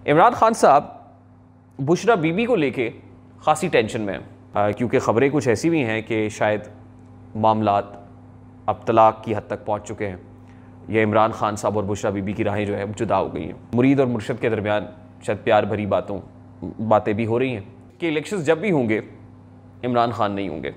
इमरान खान साहब बुशरा बीबी को लेके ख़ासी टेंशन में हैं, क्योंकि ख़बरें कुछ ऐसी भी हैं कि शायद मामलात अब तलाक की हद तक पहुँच चुके हैं या इमरान खान साहब और बुशरा बीबी की राहें जो है जुदा हो गई हैं। मुरीद और मुर्शद के दरमियान शायद प्यार भरी बातें भी हो रही हैं कि इलेक्शंस जब भी होंगे इमरान खान नहीं होंगे।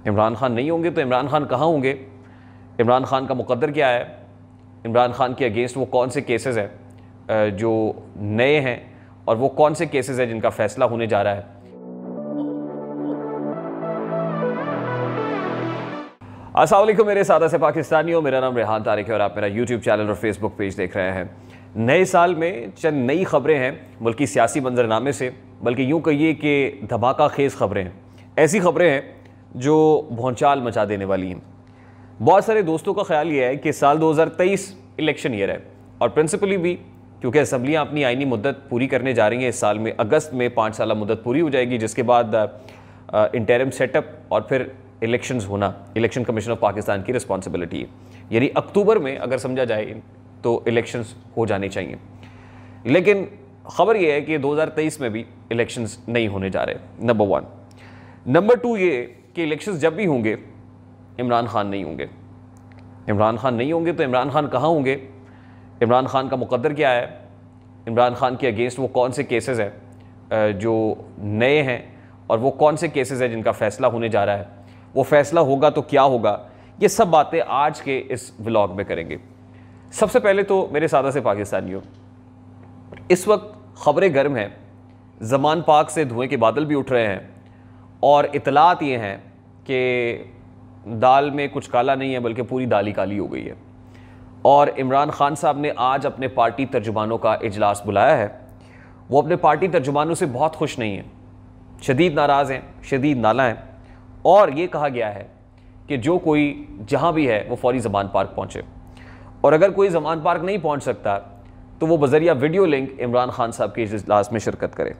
इमरान खान नहीं होंगे तो इमरान खान कहाँ होंगे? इमरान खान का मुकद्दर क्या है? इमरान खान के अगेंस्ट वो कौन से केसेस हैं जो नए हैं और वो कौन से केसेस हैं जिनका फैसला होने जा रहा है? अस्सलाम वालेकुम मेरे सादा से पाकिस्तानियों, मेरा नाम रेहान तारिक है और आप मेरा यूट्यूब चैनल और फेसबुक पेज देख रहे हैं। नए साल में चंद नई खबरें हैं, बल्कि सियासी मंजरनामे से, बल्कि यूँ कहिए कि धमाका खेज़ खबरें हैं। ऐसी खबरें हैं जो भौंचाल मचा देने वाली हैं। बहुत सारे दोस्तों का ख्याल ये है कि साल 2023 इलेक्शन ईयर है और प्रिंसिपली भी क्योंकि असम्बलियाँ अपनी आइनी मुद्दत पूरी करने जा रही हैं। इस साल में अगस्त में 5 साल मुद्दत पूरी हो जाएगी, जिसके बाद इंटरिम सेटअप और फिर इलेक्शंस होना इलेक्शन कमीशन ऑफ पाकिस्तान की रिस्पॉन्सिबिलिटी है। यानी अक्टूबर में अगर समझा जाए तो इलेक्शंस हो जाने चाहिए। लेकिन ख़बर यह है कि 2023 में भी इलेक्शंस नहीं होने जा रहे, नंबर 1। नंबर 2 ये कि इलेक्शंस जब भी होंगे इमरान खान नहीं होंगे। इमरान खान नहीं होंगे तो इमरान खान कहाँ होंगे? इमरान खान का मुकद्दर क्या है? इमरान खान के अगेंस्ट वो कौन से केसेस हैं जो नए हैं और वो कौन से केसेस हैं जिनका फैसला होने जा रहा है? वो फैसला होगा तो क्या होगा? ये सब बातें आज के इस व्लॉग में करेंगे। सबसे पहले तो मेरे सादा से पाकिस्तानियों, इस वक्त खबरें गर्म हैं, ज़मान पाक से धुएं के बादल भी उठ रहे हैं और इतलात ये हैं कि दाल में कुछ काला नहीं है बल्कि पूरी दाल ही काली हो गई है। और इमरान खान साहब ने आज अपने पार्टी तर्जुमानों का इजलास बुलाया है। वो अपने पार्टी तर्जुमानों से बहुत खुश नहीं हैं, शदीद नाराज़ हैं, शदीद नाला हैं और ये कहा गया है कि जो कोई जहाँ भी है वो फौरी ज़मान पार्क पहुँचे और अगर कोई ज़मान पार्क नहीं पहुँच सकता तो वो बज़रिया वीडियो लिंक इमरान खान साहब के इजलास में शिरकत करे।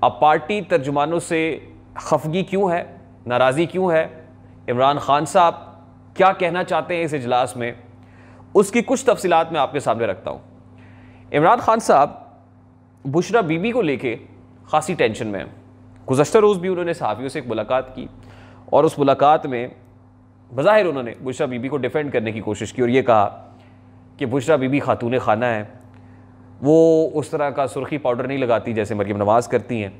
अब पार्टी तर्जुमानों से खफगी क्यों है, नाराज़गी क्यों है, इमरान खान साहब क्या कहना चाहते हैं इस इजलास में, उसकी कुछ तफसीलात मैं आपके सामने रखता हूँ। इमरान खान साहब बुशरा बीबी को लेके ख़ासी टेंशन में हैं। गुज़श्ता रोज़ भी उन्होंने सहाफ़ियों से एक मुलाकात की और उस मुलाकात में बज़ाहिर उन्होंने बुशरा बीबी को डिफेंड करने की कोशिश की और ये कहा कि बुशरा बीबी खातून खाना है, वो उस तरह का सुर्खी पाउडर नहीं लगाती जैसे मरियम नवाज़ करती हैं।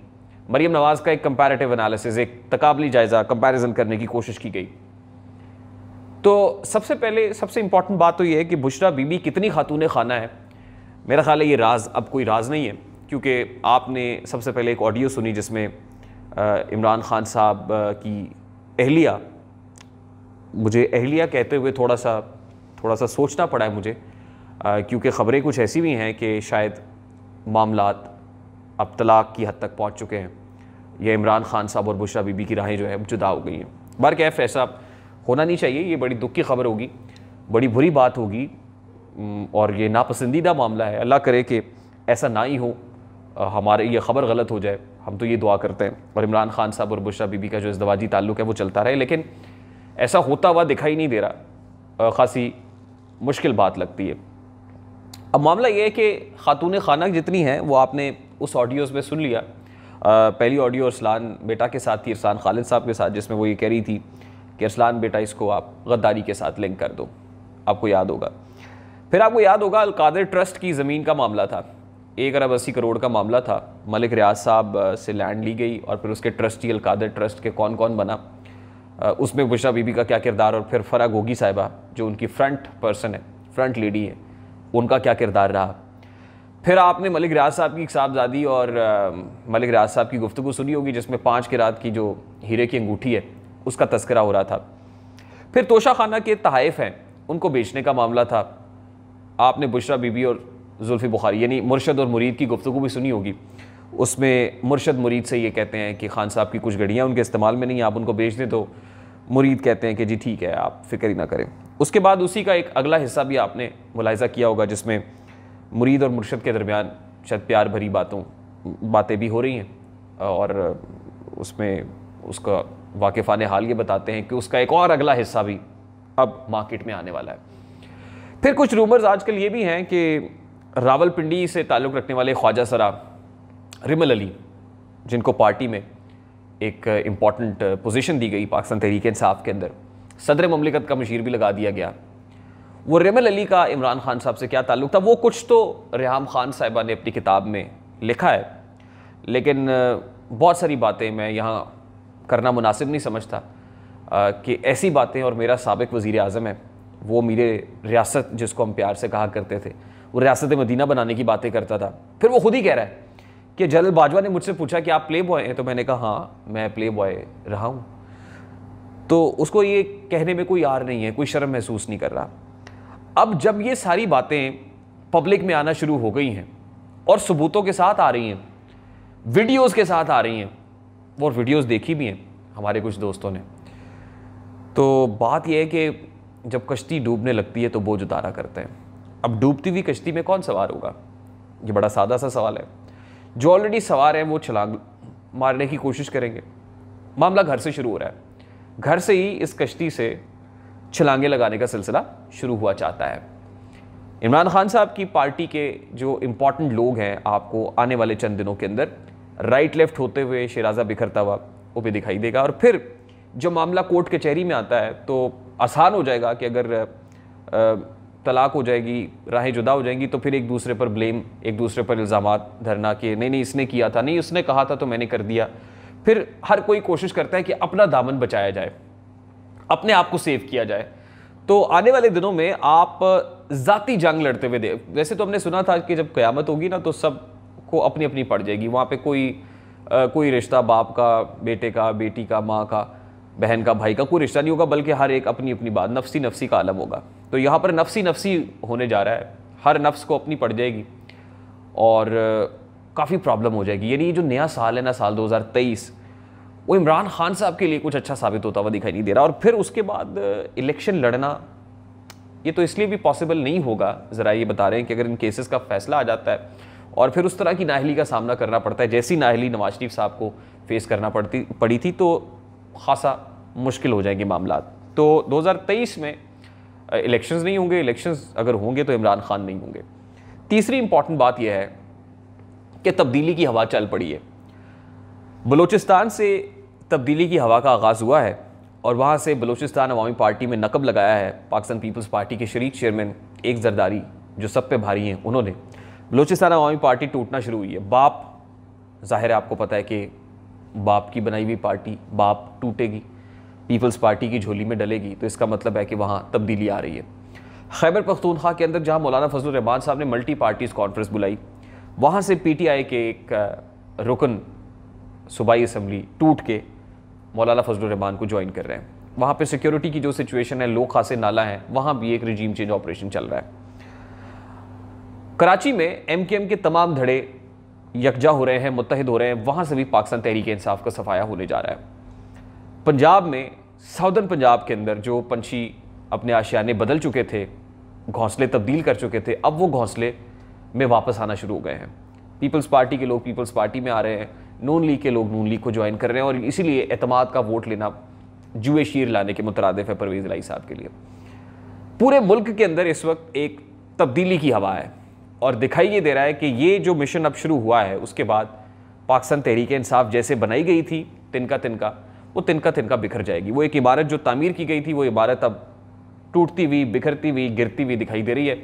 मरियम नवाज़ का एक कंपैरेटिव एनालिसिस, एक तकाबली जायज़ा कंपैरिजन करने की कोशिश की गई। तो सबसे पहले सबसे इंपॉर्टेंट बात तो ये है कि बुशरा बीबी कितनी खातून खाना है। मेरा ख्याल है ये राज अब कोई राज नहीं है, क्योंकि आपने सबसे पहले एक ऑडियो सुनी जिसमें इमरान खान साहब की अहलिया, मुझे अहलिया कहते हुए थोड़ा सा सोचना पड़ा है मुझे, क्योंकि ख़बरें कुछ ऐसी भी हैं कि शायद मामलात अब तलाक की हद तक पहुँच चुके हैं या इमरान खान साहब और बुशरा बीबी की राहें जो है जुदा हो गई हैं। बहरकैफ ऐसा होना नहीं चाहिए, ये बड़ी दुख की खबर होगी, बड़ी बुरी बात होगी और ये नापसंदीदा मामला है। अल्लाह करे कि ऐसा ना ही हो, हमारे ये ख़बर गलत हो जाए, हम तो ये दुआ करते हैं और इमरान खान साहब और बुशरा बीबी का जो इज़्दवाजी ताल्लुक़ है वो चलता रहे, लेकिन ऐसा होता हुआ दिखाई नहीं दे रहा। ख़ासी मुश्किल बात लगती है। अब मामला ये है कि खातून खाना जितनी हैं वो आपने उस ऑडियोज़ में सुन लिया। पहली ऑडियो अरसलान बेटा के साथ थी, अरसलान खालिद साहब के साथ, जिसमें वो ये कह रही थी कि अरसलान बेटा इसको आप गद्दारी के साथ लिंक कर दो, आपको याद होगा। फिर आपको याद होगा अलकादर ट्रस्ट की ज़मीन का मामला था, 1 अरब 80 करोड़ का मामला था। मलिक रियाज साहब से लैंड ली गई और फिर उसके ट्रस्टी अलकादर ट्रस्ट के कौन कौन बना, उसमें बुशरा बीबी का क्या किरदार और फिर फ़रा गोगी साहिबा जो उनकी फ्रंट पर्सन है, फ्रंट लेडी है, उनका क्या किरदार रहा। फिर आपने मलिक रियाज साहब की साहबजादी और मलिक रियाज साहब की गुफ्तगू सुनी होगी जिसमें 5 किरात की जो हीरे की अंगूठी है उसका तस्करा हो रहा था। फिर तोशा खाना के तहाइफ हैं उनको बेचने का मामला था। आपने बुशरा बीबी और जुल्फ़ी बुखारी यानी मुर्शद और मुरीद की गुफ्तगू भी सुनी होगी। उसमें मुर्शद मुरीद से ये कहते हैं कि खान साहब की कुछ घड़ियाँ उनके इस्तेमाल में नहीं, आप उनको बेच दें, तो मुरीद कहते हैं कि जी ठीक है, आप फ़िक्र ही ना करें। उसके बाद उसी का एक अगला हिस्सा भी आपने मुलाहिज़ा किया होगा जिसमें मुरीद और मुर्शद के दरमियान शायद प्यार भरी बातें भी हो रही हैं और उसमें उसका वाकिफ़ाने हाल ये बताते हैं कि उसका एक और अगला हिस्सा भी अब मार्केट में आने वाला है। फिर कुछ रूमर्स आजकल ये भी हैं कि रावलपिंडी से ताल्लुक़ रखने वाले ख्वाजा सरा रिमल अली, जिनको पार्टी में एक इम्पॉर्टेंट पोजीशन दी गई पाकिस्तान तहरीक इंसाफ के अंदर, सदर ममलिकत का मशीर भी लगा दिया गया। वो रिमल अली का इमरान खान साहब से क्या ताल्लुक़ था, वो कुछ तो रेहाम खान साहिबा ने अपनी किताब में लिखा है, लेकिन बहुत सारी बातें मैं यहाँ करना मुनासिब नहीं समझता कि ऐसी बातें। और मेरा साबिक़ वज़ीर आज़म है, वो मेरे रियासत जिसको हम प्यार से कहा करते थे, वो रियासत मदीना बनाने की बातें करता था। फिर वो खुद ही कह रहा है कि जलाल बाजवा ने मुझसे पूछा कि आप प्ले बॉय हैं, तो मैंने कहा हाँ मैं प्ले बॉय रहा हूँ। तो उसको ये कहने में कोई आर नहीं है, कोई शर्म महसूस नहीं कर रहा। अब जब ये सारी बातें पब्लिक में आना शुरू हो गई हैं और सबूतों के साथ आ रही हैं, वीडियोस के साथ आ रही हैं, और वीडियोस देखी भी हैं हमारे कुछ दोस्तों ने, तो बात यह है कि जब कश्ती डूबने लगती है तो बोझ उतारा करते हैं। अब डूबती हुई कश्ती में कौन सवार होगा, ये बड़ा सादा सा सवाल है। जो ऑलरेडी सवार हैं वो छलांग मारने की कोशिश करेंगे। मामला घर से शुरू हो रहा है, घर से ही इस कश्ती से छलांगे लगाने का सिलसिला शुरू हुआ चाहता है। इमरान खान साहब की पार्टी के जो इम्पॉर्टेंट लोग हैं, आपको आने वाले चंद दिनों के अंदर राइट लेफ्ट होते हुए शराजा बिखरता हुआ वो भी दिखाई देगा। और फिर जो मामला कोर्ट कचहरी में आता है तो आसान हो जाएगा कि अगर तलाक हो जाएगी, राहें जुदा हो जाएंगी, तो फिर एक दूसरे पर ब्लेम, एक दूसरे पर इल्ज़ामात धरना कि नहीं इसने किया था, नहीं उसने कहा था तो मैंने कर दिया। फिर हर कोई कोशिश करता है कि अपना दामन बचाया जाए, अपने आप को सेव किया जाए। तो आने वाले दिनों में आप ज़ाती जंग लड़ते हुए वैसे तो हमने सुना था कि जब क़यामत होगी ना तो सबको अपनी अपनी पड़ जाएगी, वहाँ पे कोई रिश्ता बाप का, बेटे का, बेटी का, माँ का, बहन का, भाई का कोई रिश्ता नहीं होगा, बल्कि हर एक अपनी अपनी बात, नफसी नफसी का आलम होगा। तो यहाँ पर नफसी नफसी होने जा रहा है, हर नफ्स को अपनी पड़ जाएगी और काफ़ी प्रॉब्लम हो जाएगी। यानी ये जो नया साल है ना, साल 2023, वो इमरान खान साहब के लिए कुछ अच्छा साबित होता हुआ दिखाई नहीं दे रहा। और फिर उसके बाद इलेक्शन लड़ना, ये तो इसलिए भी पॉसिबल नहीं होगा, ज़रा ये बता रहे हैं कि अगर इन केसेस का फैसला आ जाता है और फिर उस तरह की नाअहली का सामना करना पड़ता है जैसी नाअहली नवाज शरीफ साहब को फेस करना पड़ी थी, तो खासा मुश्किल हो जाएंगे मामला। तो 2023 में इलेक्शंस नहीं होंगे, इलेक्शंस अगर होंगे तो इमरान खान नहीं होंगे। तीसरी इंपॉर्टेंट बात यह है कि तब्दीली की हवा चल पड़ी है। बलूचिस्तान से तब्दीली की हवा का आगाज़ हुआ है और वहाँ से बलूचिस्तान अवामी पार्टी में नकब लगाया है पाकिस्तान पीपल्स पार्टी के शरीक चेयरमैन एक जरदारी, जो सब पे भारी हैं, उन्होंने। बलूचिस्तान अवामी पार्टी टूटना शुरू हुई है। बाप, जाहिर है आपको पता है कि बाप की बनाई हुई पार्टी बाप टूटेगी, पीपल्स पार्टी की झोली में डलेगी, तो इसका मतलब है कि वहाँ तब्दीली आ रही है। खैबर पख्तूनख्वा के अंदर जहाँ मौलाना फजलुर रहमान साहब ने मल्टी पार्टीज़ कॉन्फ्रेंस बुलाई, वहाँ से PTI के एक रुकन सूबाई असम्बली टूट के मौलाना फजलुर रहमान को ज्वाइन कर रहे हैं। वहाँ पे सिक्योरिटी की जो सिचुएशन है, लोग खासे नाला हैं, वहाँ भी एक रिजीम चेंज ऑपरेशन चल रहा है। कराची में MKM के तमाम धड़े यकजा हो रहे हैं, मुत्तहिद हो रहे हैं, वहाँ से भी पाकिस्तान तहरीक इंसाफ का सफाया होने जा रहा है। पंजाब में, साउदर्न पंजाब के अंदर जो पंछी अपने आशियाने बदल चुके थे, घोंसले तब्दील कर चुके थे, अब वो घोंसले में वापस आना शुरू हो गए हैं। पीपल्स पार्टी के लोग पीपल्स पार्टी में आ रहे हैं, नून लीग के लोग नून लीग को ज्वाइन कर रहे हैं, और इसीलिए एतमाद का वोट लेना जुए शीर लाने के मुतरादिफ है परवेज़ इलाही साहब के लिए। पूरे मुल्क के अंदर इस वक्त एक तब्दीली की हवा है और दिखाई ये दे रहा है कि ये जो मिशन अब शुरू हुआ है, उसके बाद पाकिस्तान तहरीक इंसाफ जैसे बनाई गई थी तिनका तिनका, वो तिनका तिनका बिखर जाएगी। वो एक इमारत जो तामीर की गई थी, वो इमारत अब टूटती हुई, बिखरती हुई, गिरती हुई दिखाई दे रही है,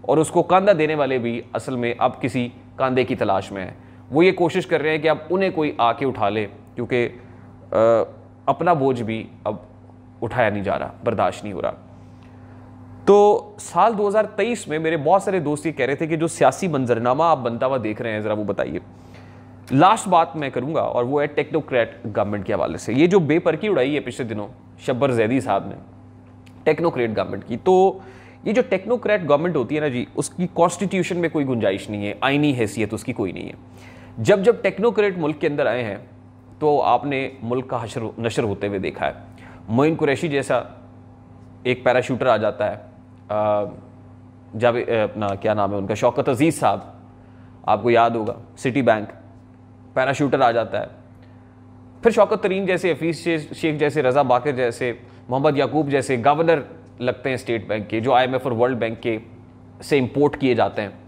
और उसको कांधा देने वाले भी असल में अब किसी कांधे की तलाश में है। वो ये कोशिश कर रहे हैं कि अब उन्हें कोई आके उठा ले, क्योंकि अपना बोझ भी अब उठाया नहीं जा रहा, बर्दाश्त नहीं हो रहा। तो साल 2023 में मेरे बहुत सारे दोस्त ये कह रहे थे कि जो सियासी मंजरनामा आप बनता हुआ देख रहे हैं, ज़रा वो बताइए। लास्ट बात मैं करूंगा और वो है टेक्नोक्रेट गवर्नमेंट के हवाले से। ये जो बेपरकी उड़ाई है पिछले दिनों शब्बर जैदी साहब ने टेक्नोक्रेट गवर्नमेंट की, तो ये जो टेक्नोक्रेट गवर्नमेंट होती है ना जी, उसकी कॉन्स्टिट्यूशन में कोई गुंजाइश नहीं है, आईनी हैसियत उसकी कोई नहीं है। जब जब टेक्नोक्रेट मुल्क के अंदर आए हैं तो आपने मुल्क का नशर होते हुए देखा है। मोइन कुरैशी जैसा एक पैराशूटर आ जाता है, जब अपना क्या नाम है उनका, शौकत अजीज़ साहब, आपको याद होगा, सिटी बैंक पैराशूटर आ जाता है। फिर शौकत तरीन जैसे, हफीज़ शेख जैसे, रज़ा बाकर जैसे, मोहम्मद याकूब जैसे गवर्नर लगते हैं स्टेट बैंक के, जो IMF और वर्ल्ड बैंक के से इंपोर्ट किए जाते हैं।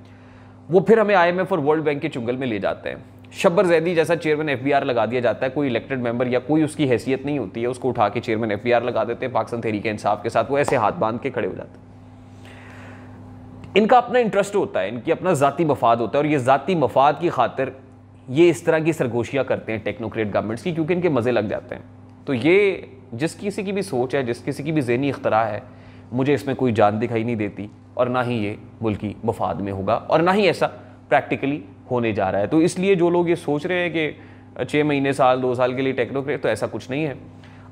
वो फिर हमें IMF और वर्ल्ड बैंक के चुंगल में ले जाते हैं। शब्बर जैदी जैसा चेयरमैन FBR लगा दिया जाता है, कोई इलेक्टेड मेंबर या कोई उसकी हैसियत नहीं होती है, उसको उठा के चेयरमैन FBR लगा देते हैं पाकिस्तान तहरीक इंसाफ के साथ, वो ऐसे हाथ बांध के खड़े हो जाते हैं। इनका अपना इंटरेस्ट होता है, इनकी अपना ज़ाती मफाद होता है, और ये ज़ाती मफाद की खातिर ये इस तरह की सरगोशियाँ करते हैं टेक्नोक्रेट गवर्नमेंट्स की, क्योंकि इनके मज़े लग जाते हैं। तो ये जिस किसी की भी सोच है, जिस किसी की भी ज़हनी इख्तरा है, मुझे इसमें कोई जान दिखाई नहीं देती, और ना ही ये मुल्की मफाद में होगा, और ना ही ऐसा प्रैक्टिकली होने जा रहा है। तो इसलिए जो लोग ये सोच रहे हैं कि 6 महीने, साल, 2 साल के लिए टेक्नोक्रेट, तो ऐसा कुछ नहीं है।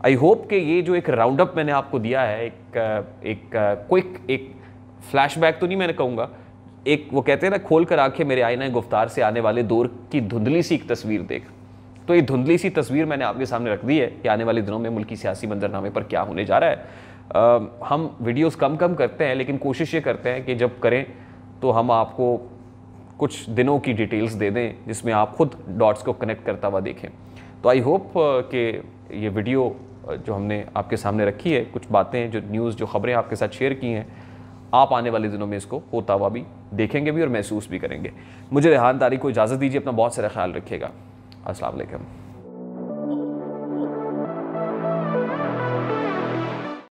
आई होप कि ये जो एक राउंड अप मैंने आपको दिया है, एक क्विक, एक फ्लैशबैक तो नहीं मैंने कहूँगा, एक वो कहते हैं ना, खोल कर आंखें मेरे आईना गुफ्तार से आने वाले दौर की धुंधली सी एक तस्वीर देख। तो ये धुंधली सी तस्वीर मैंने आपके सामने रख दी है कि आने वाले दिनों में मुल्की सियासी मंजरनामे पर क्या होने जा रहा है। हम वीडियोस कम करते हैं, लेकिन कोशिश ये करते हैं कि जब करें तो हम आपको कुछ दिनों की डिटेल्स दे दें जिसमें आप खुद डॉट्स को कनेक्ट करता हुआ देखें। तो आई होप कि ये वीडियो जो हमने आपके सामने रखी है, कुछ बातें, जो न्यूज़, जो खबरें आपके साथ शेयर की हैं, आप आने वाले दिनों में इसको होता हुआ भी देखेंगे भी और महसूस भी करेंगे। मुझे रेहान तारिक को इजाज़त दीजिए, अपना बहुत सारा ख्याल रखिएगा। अस्सलाम वालेकुम।